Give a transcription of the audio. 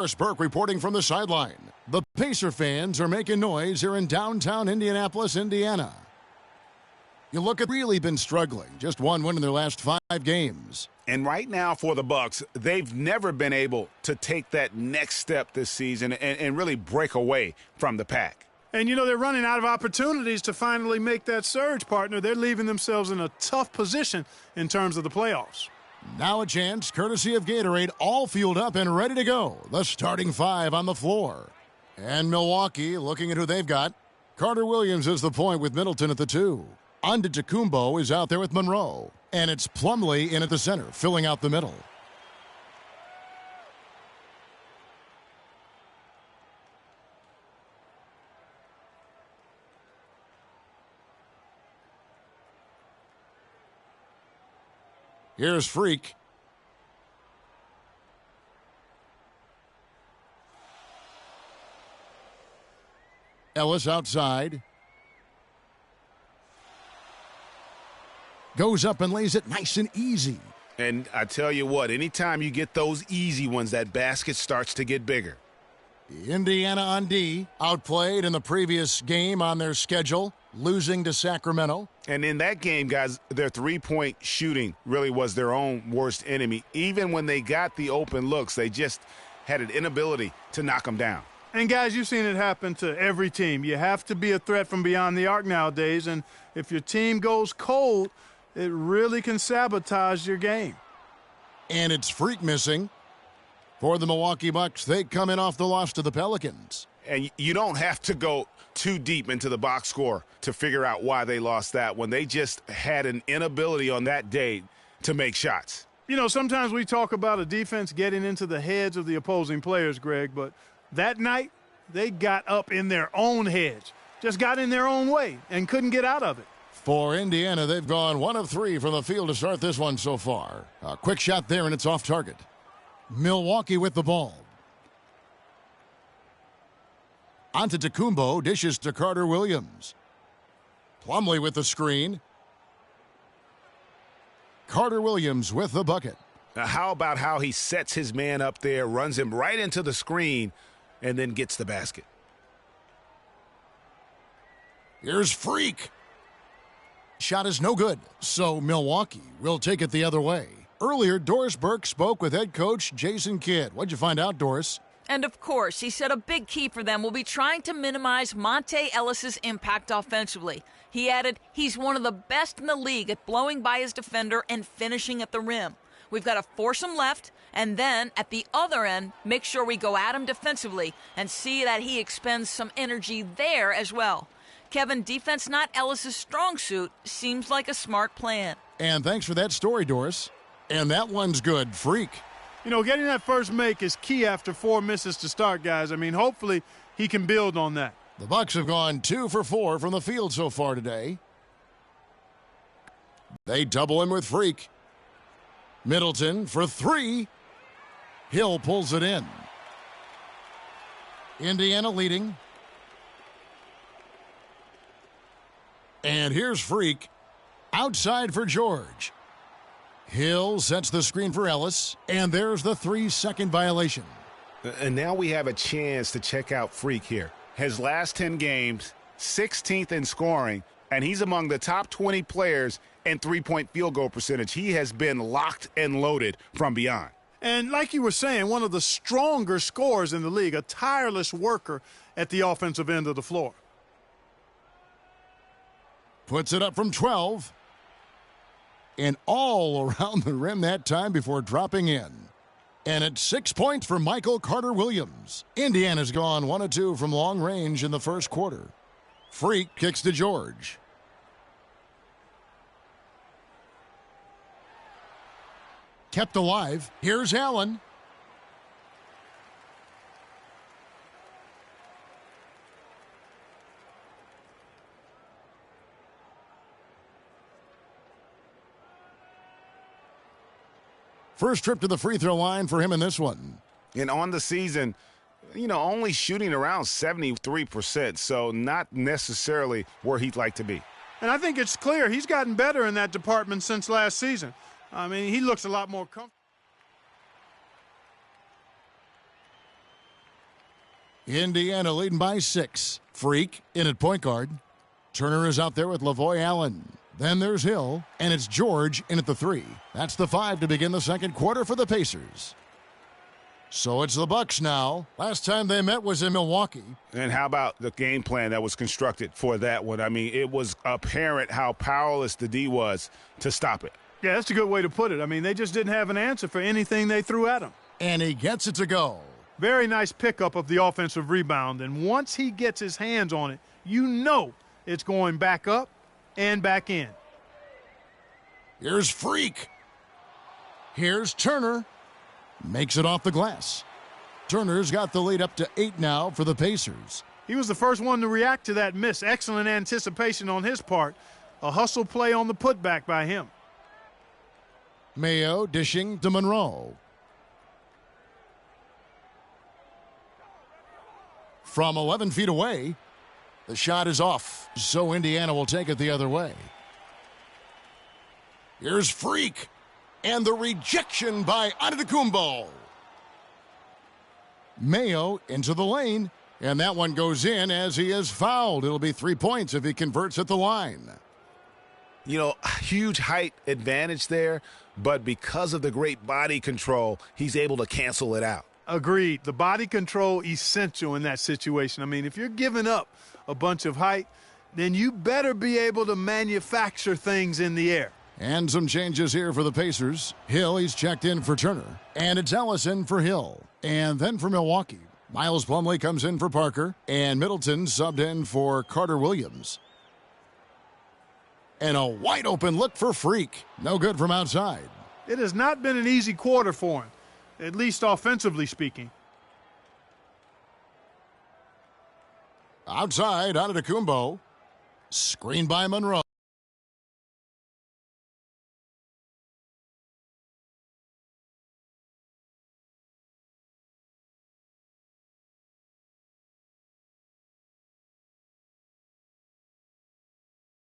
Burke reporting from the sideline. The Pacer fans are making noise here in downtown Indianapolis, Indiana. You look at really been struggling. Just one win in their last 5 games. And right now for the Bucks, they've never been able to take that next step this season and really break away from the pack. And, you know, they're running out of opportunities to finally make that surge, partner. They're leaving themselves in a tough position in terms of the playoffs. Now a chance, courtesy of Gatorade, all fueled up and ready to go. The starting 5 on the floor. And Milwaukee, looking at who they've got. Carter Williams is the point with Middleton at the 2. Antetokounmpo is out there with Monroe. And it's Plumlee in at the center, filling out the middle. Here's Freak. Ellis outside. Goes up and lays it nice and easy. And I tell you what, anytime you get those easy ones, that basket starts to get bigger. Indiana on D, outplayed in the previous game on their schedule, losing to Sacramento. And in that game, guys, their three-point shooting really was their own worst enemy. Even when they got the open looks, they just had an inability to knock them down. And, guys, you've seen it happen to every team. You have to be a threat from beyond the arc nowadays, and if your team goes cold, it really can sabotage your game. And it's Freak missing. For the Milwaukee Bucks, they come in off the loss to the Pelicans. And you don't have to go too deep into the box score to figure out why they lost that one. They just had an inability on that day to make shots. You know, sometimes we talk about a defense getting into the heads of the opposing players, Greg, but that night they got up in their own heads, just got in their own way and couldn't get out of it. For Indiana, they've gone 1 of 3 from the field to start this one so far. A quick shot there, and it's off target. Milwaukee with the ball. Antetokounmpo dishes to Carter Williams. Plumlee with the screen. Carter Williams with the bucket. Now, how about how he sets his man up there, runs him right into the screen, and then gets the basket? Here's Freak. Shot is no good, so Milwaukee will take it the other way. Earlier, Doris Burke spoke with head coach Jason Kidd. What'd you find out, Doris? And of course, he said a big key for them will be trying to minimize Monte Ellis's impact offensively. He added, he's one of the best in the league at blowing by his defender and finishing at the rim. We've got to force him left, and then at the other end, make sure we go at him defensively and see that he expends some energy there as well. Kevin, defense not Ellis's strong suit seems like a smart plan. And thanks for that story, Doris. And that one's good. Freak. You know, getting that first make is key after 4 misses to start, guys. I mean, hopefully he can build on that. The Bucks have gone 2 for 4 from the field so far today. They double him with Freak. Middleton for 3. Hill pulls it in. Indiana leading. And here's Freak. Outside for George. Hill sets the screen for Ellis, and there's the 3-second violation. And now we have a chance to check out Freak here. His last 10 games, 16th in scoring, and he's among the top 20 players in three-point field goal percentage. He has been locked and loaded from beyond. And like you were saying, one of the stronger scorers in the league, a tireless worker at the offensive end of the floor. Puts it up from 12. And all around the rim that time before dropping in. And it's 6 points for Michael Carter Williams. Indiana's gone 1 of 2 from long range in the first quarter. Freak kicks to George. Kept alive. Here's Allen. First trip to the free throw line for him in this one. And on the season, you know, only shooting around 73%, so not necessarily where he'd like to be. And I think it's clear he's gotten better in that department since last season. I mean, he looks a lot more comfortable. Indiana leading by 6. Freak in at point guard. Turner is out there with Lavoy Allen. Then there's Hill, and it's George in at the 3. That's the 5 to begin the second quarter for the Pacers. So it's the Bucks now. Last time they met was in Milwaukee. And how about the game plan that was constructed for that one? I mean, it was apparent how powerless the D was to stop it. Yeah, that's a good way to put it. I mean, they just didn't have an answer for anything they threw at him. And he gets it to go. Very nice pickup of the offensive rebound. And once he gets his hands on it, you know it's going back up and back in. Here's Freak. Here's Turner. Makes it off the glass. Turner's got the lead up to 8 now for the Pacers. He was the first one to react to that miss. Excellent anticipation on his part. A hustle play on the putback by him. Mayo dishing to Monroe. From 11 feet away, the shot is off, so Indiana will take it the other way. Here's Freak, and the rejection by Antetokounmpo. Mayo into the lane, and that one goes in as he is fouled. It'll be 3 points if he converts at the line. You know, huge height advantage there, but because of the great body control, he's able to cancel it out. Agreed. The body control essential in that situation. I mean, if you're giving up a bunch of height, then you better be able to manufacture things in the air. And some changes here for the Pacers. Hill, he's checked in for Turner. And it's Ellison for Hill. And then for Milwaukee, Miles Plumlee comes in for Parker. And Middleton subbed in for Carter Williams. And a wide open look for Freak. No good from outside. It has not been an easy quarter for him, at least offensively speaking. Outside, Antetokounmpo. Screen by Monroe.